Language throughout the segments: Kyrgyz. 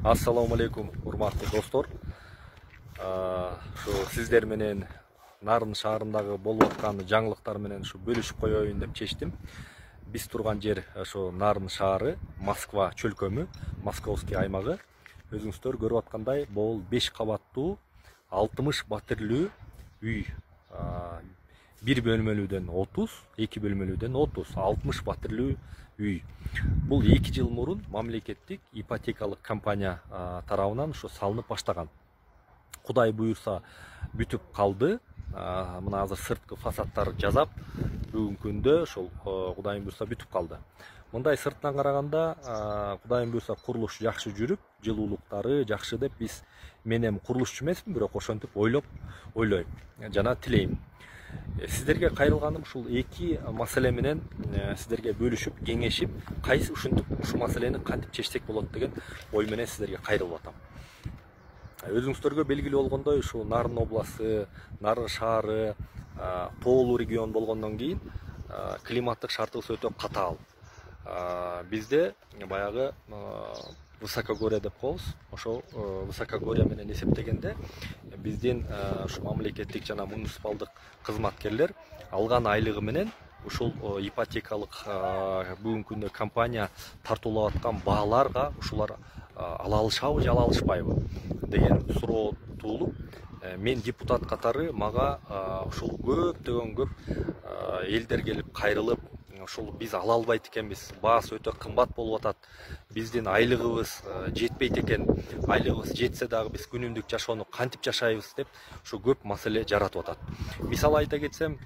Ассаламу алейкум, урматтуу достор. Ушу сиздер менен Нарын шаарындагы болуп аткан жаңылыктар менен ушу бөлүшүп коеюн деп чечтим. Биз турган жер ошо Нарын шаары, Москва чөлкөмү, Московский аймагы. Өзүңүздөр көрүп аткандай, бул 5 кабаттуу 60 батирлүү үй. Бир бөлмөлүүдөн 30, 2 бөлмөлүүдөн 30, 60 батирлүү үй. Бул 2 жыл мурун мамлекеттик ипотекалык компания тарабынан ошо салынып баштаган. Кудай буюрса бүтүп калды. Мына азыр сырткы фасадтар жасап, бүгүнкү күндө ошол Кудайым буюрса бүтүп калды. Мындай сырттан караганда Кудайым буюрса курулуш жакшы жүрүп, жылуулуктары жакшы деп мен эми курулушчу эмесмин, бирок ошентип ойлойм жана тилейм. Сиздерге кайрылганым ушул эки маселе менен сиздерге бөлүшүп, кеңешип, кайсы ушинтип ушул маселени кантип чечсек болот деген ой менен сиздерге кайрылып атам. Өзүңүздөргө белгилүү болгондой, ушул Нарын областы, Нарын шаары тоолуу регион болгондон кийин климаттык шартыбыз өтө катаал. Бизде баягы высокогорье деп коебуз. Ошол высокогорье менен эсептегенде биздин ушу мамлекеттик жана муниципалдык кызматкерлер алган айлыгы менен ушул ипотекалык бүгүнкү күндө компания тартуулап аткан бааларга ушулар ала алышабы же ала алышпайбы деген суроо туулуп, мен депутат катары мага ушул көп элдер келип кайрылып, ушул биз ала албайт экенбиз, баасы өтө кымбат болуп атат, биздин айлыгыбыз жетпейт экен, айлыгыбыз жетсе дагы биз күнүмдүк жашоону кантип жашайбыз деп ушу көп маселе жаратып атат. Мисалы айта кетсем,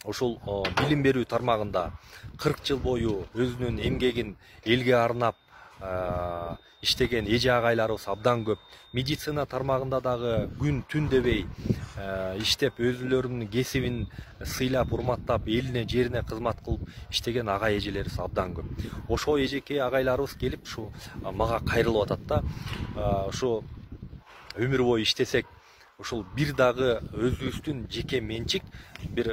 ушул билим берүү тармагында 40 жыл бою өзүнүн эмгегин элге арнап иштеген эже агайларыбыз абдан көп. Медицина тармагында дагы күн түн дебей иштеп, өзүлөрүнүн кесибин сыйлап, урматтап, элине, жерине кызмат кылып иштеген ага эжелерибиз абдан көп. Ошо эжекей агайларыбыз келип ушу мага кайрылып атат да, ушу өмүр бою иштесек, ушул бир дагы өзүбүздүн жеке менчик бир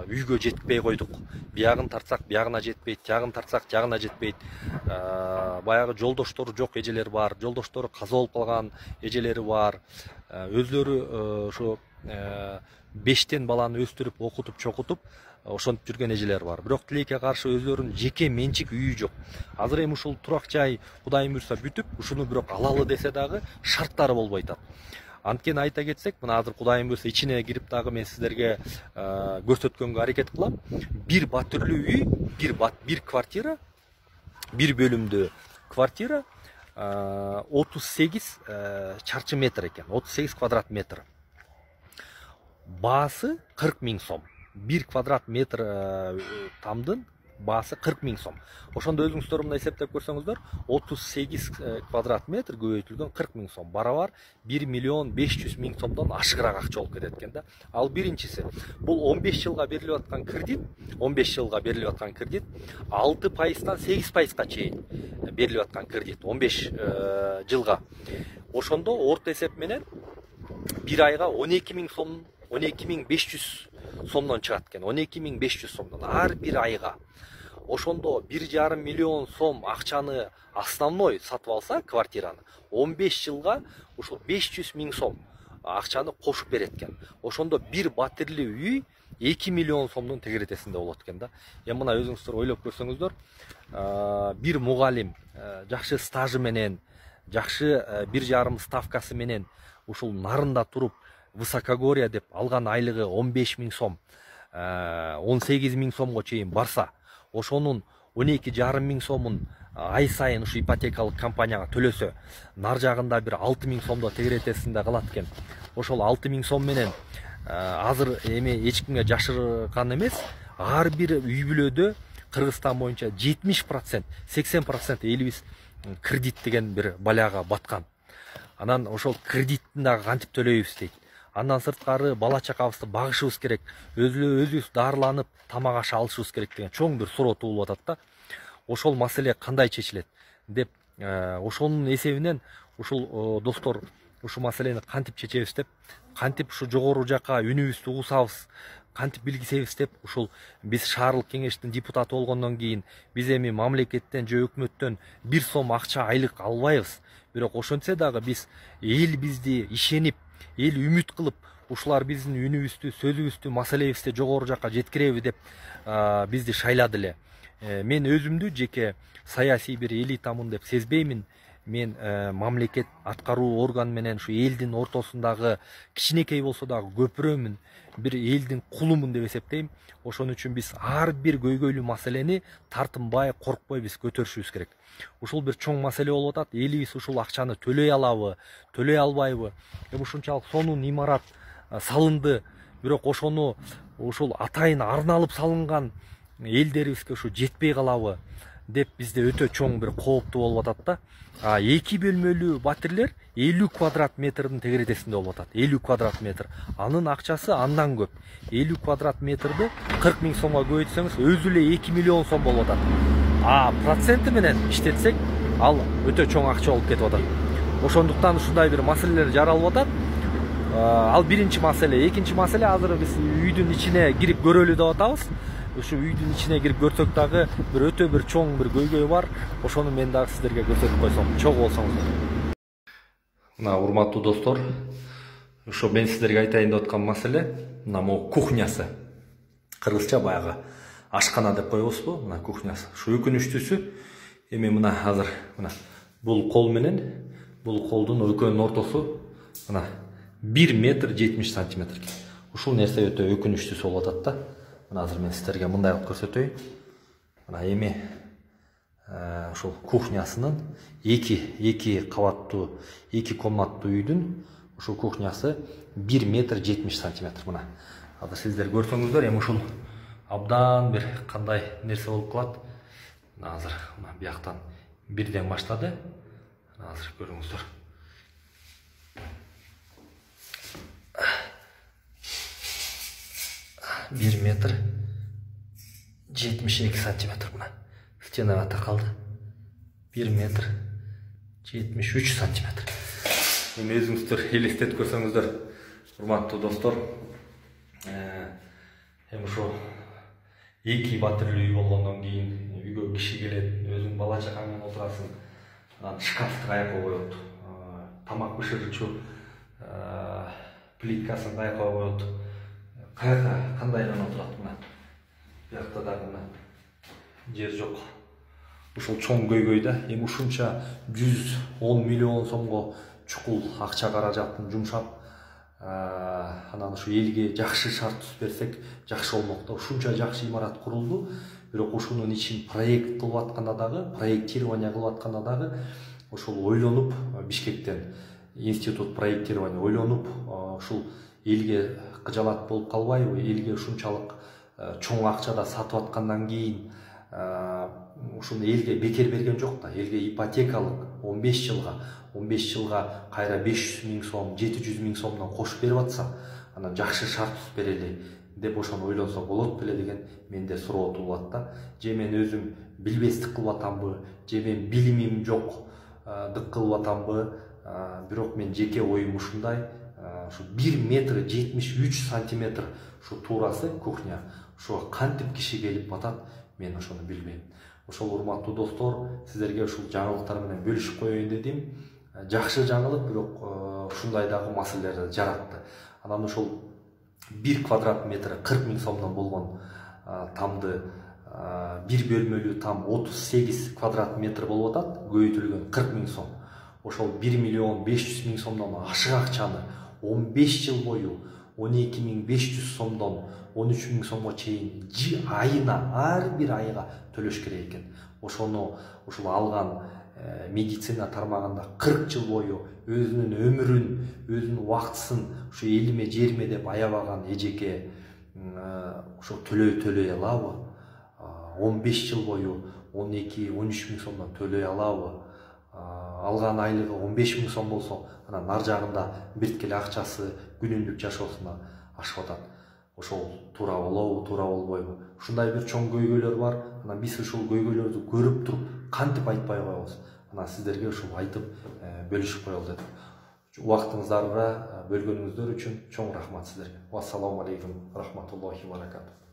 үйгө жетпей койдук. Биягын тартсак, биягына жетпейт, тиягын тартсак, тиягына жетпейт. Баягы жолдоштору жок эжелер бар, жолдоштору каза болуп калган эжелери бар. Өзлөрү ошо 5тен баланы өстүрүп, окутуп, чокутуп, ошентип жүргөн эжелер бар. Бирок тилекке каршы өзлөрүнүн жеке менчик үйү жок. Азыр эми ушул турак жай Кудайым буюрса бүтүп, ушуну бирок алалы десе дагы шарттары болбой атат. Анткени айта кетсек, мына азыр Кудайым буюрса ичине кирип дагы мен сиздерге көрсөткөнгө аракет кылам. Бир батирлүү үй, бир квартира, бир бөлүмдүү квартира 38 чарчы метр экен, 38 квадрат метр. Баасы 40 000 сом. 1 квадрат метр тамдын баасы 40 000 сом. Ошондо өзүңүздөр мына эсептеп көрсөңүздөр, 38 квадрат метр көбөйтүлгөн 40 000 сом. Барабар 1 500 000 сомдон ашыгыраак акча болуп кетет экен да. Ал биринчиси, бул 15 жылга берилип аткан кредит, 15 жылга берилип аткан кредит 6%тан 8%га чейин берилип аткан кредит 15 жылга. Ошондо орто эсеп менен бир айга 12 000 сом, 12 500 сомдон чыгат экен. 12 500 сомдон ар бир айга. Ошондо 1,5 миллион сом акчаны основной сатып алса квартираны, 15 жылга ушул 500 000 сом акчаны кошуп берет экен. Ошондо бир батирлүү үй 2 миллион сомдун тегеретесинде болот экен да. Эми мына өзүңүздөр ойлоп көрсөңүздөр, бир мугалим жакшы стажы менен, жакшы 1,5 ставкасы менен ушул Нарында туруп, высокогорье деп алган айлыгы 15 000 сом, 18 000 сомго чейин барса, ошонун 12,5 000 сомун ай сайын ушу ипотекалык компанияга төлөсө, нар жагында бир 6 000 сомдо тегеретесинде калат экен. Ошол 6 000 сом менен азыр эми эч кимге жашырган эмес, ар бир үй бүлөдө Кыргызстан боюнча 70%, 80% элибиз кредит деген бир баляга баткан. Анан ошол кредиттин дагы кантип төлөйбүз дейт. Андан сырткары бала чакабызды багышыбыз керек, өзүбүз дарыланып, тамак аш алышыбыз керек деген чоң бир суроо туулуп атат да. Ошол маселе кандай чечилет деп, ошонун эсебинен ушул достор ушу маселени кантип чечебиз деп, кантип ушу жогору жака үнүбүздү угусабыз, кантип билгизебиз деп ушул биз шаардык кеңештин депутаты болгондон кийин биз эми мамлекеттен же өкмөттөн 1 сом акча айлык албайбыз. Бирок ошентсе дагы биз эл бизди ишенип, эл үмүт кылып, ушулар биздин үнүбүздү, сөзүбүздү, маселебизди жогору жакка жеткиреби деп бизди шайлады эле. Мен өзүмдү жеке саясий бир элитамын деп сезбеймин. Мен мамлекет аткаруу орган менен ушу элдин ортосундагы кичинекей болсо дагы көпүрөмүн, бир элдин кулумун деп эсептейм. Ошон үчүн биз ар бир көйгөйлүү маселени тартынбай, коркпой биз көтөрүшүбүз керек. Ушул бир чоң маселе болуп атат. Элибиз ушул акчаны төлөй алабы, төлөй албайбы? Ушунчалык сонун имарат салынды, бирок ошону ушул атайын арналып салынган элдерибизге ушу жетпей калабы деп бизде өтө чоң бир кооптуу болуп атат да. 2 бөлмөлүү батирлер 50 квадрат метрдин тегеретесинде болуп атат. 50 квадрат метр. Анын акчасы андан көп. 50 квадрат метрди 40 000 сомго көбөйтсөңүз өзү эле 2 миллион сом болуп атат. Проценти менен иштетсек, ал өтө чоң акча болуп кетип атат. Ошондуктан ушундай бир маселелер жаралып атат. Ал биринчи маселе. Экинчи маселе, азыр биз үйдүн ичине кирип көрөлү деп атабыз. Ушу үйдүн ичине кирип көрсөк дагы бир өтө бир чоң бир көйгөй бар. Ошону мен дагы сиздерге көрсөтүп койсом, чогуу болсоңуздар. Мына урматтуу достор, ушу мен сиздерге айтайын деп аткан маселе, мына могу кухнясы. Кыргызча баягы ашкана деп коебузбу? Мына кухнясы. Ушу өкүнүчтүүсү, эми мына азыр мына бул кол менен бул колдун экөөнүн ортосу мына 1 метр 70 сантиметр. Ушул нерсе өтө өкүнүчтүүсү болуп атат да. Мына азыр мен сиздерге мындай кылып көрсөтөйүн. Мына эми ушул кухнясынын 2 кабаттуу 2 комнаттуу үйдүн ушул кухнясы 1 метр 70 сантиметр. Мына азыр сиздер көрсөңүздөр, эми ушул абдан бир кандай нерсе болуп калат. Мына азыр мына бияктан бирден баштады. Мына азыр көрүңүздөр. Bir метр 72 сантиметр мына стенаға тақалды. 1 метр 73 сантиметр. Эми өзүңүздөр элестетип көрсөңүздөр, урматтуу достор, эми ошо 2 батирлүү үй болгондон кийин үйгө киши келет, өзүң бала чагаң менен отурасың, шкафты каяка коет, тамак бышырчу плиткасын каяка коет, кандайынан отурат мына. Биякта дагы мына жер жок. Ушул чоң көйгөйдө эми ушунча 110 миллион сомго чукул акча каражатын жумшап, анан ушу элге жакшы шарт түзүп берсек жакшы болмок да. Ушунча жакшы имарат курулду, бирок ушунун ичин проект кылып атканда дагы, проектирование кылып атканда дагы ошол ойлонуп, Бишкектен институт проектирования ойлонуп, ушул элге кыжалат болуп калбайбы, элге ушунчалык чоң акчада сатып аткандан кийин ушуну элге бекер берген жок да. Элге ипотекалык 15 жылга кайра 500 000 сом, 700 000 сомдон кошуп берип атса, анан жакшы шарт түзүп берели деп ошону ойлонсо болот беле деген менде суроо туулат да. Же мен өзүм билбестик кылып атамбы, же мен билимим жокдук кылып атамбы, бирок мен жеке оюм ушундай. Ушу 1 метр 73 сантиметр ушу туурасы кухня. Ошого кантип киши келип батат, мен ошону билбейм. Ошол урматтуу достор, сиздерге ушул жаңылыктар менен бөлүшүп коеюн дедим. Жакшы жаңылык, бирок ушундай дагы маселелерди жаратты. Анан ушул 1 квадрат метр 40 000 сомдон болгон тамды 1 бөлмөлүү там 38 квадрат метр болуп атат, көбөйтүлгөн 40 000 сом. Ошол 1 миллион 500 000 сомдон ашык акчаны 15 жыл бою 12 500 сомдон 13 000 сомго чейин айына, ар бир айга төлөш керек экен. Ошону ушул алган медицина тармагында 40 жыл бою өзүнүн өмүрүн, өзүнүн убактысын ушу элиме жериме деп аябаган эжеке ошо төлөй алабы? 15 жыл бою 12-13 000 сомдон төлөй алабы? Алган айлыгы 15 000 сом болсо, анан ар жагында бирткеле акчасы күнүмдүк жашоосуна ашып атат. Ошол туура болобу, туура болбойбу? Ушундай бир чоң көйгөйлөр бар. Анан биз ушул көйгөйлөрдү көрүп туруп кантип айтпай коебуз? Анан сиздерге ушул айтып бөлүшүп коелу дедим. убактыңыздарды бөлгөнүңүздөр үчүн чоң рахмат сиздерге. Ассаламу алейкум рахматуллахи ва баракатух.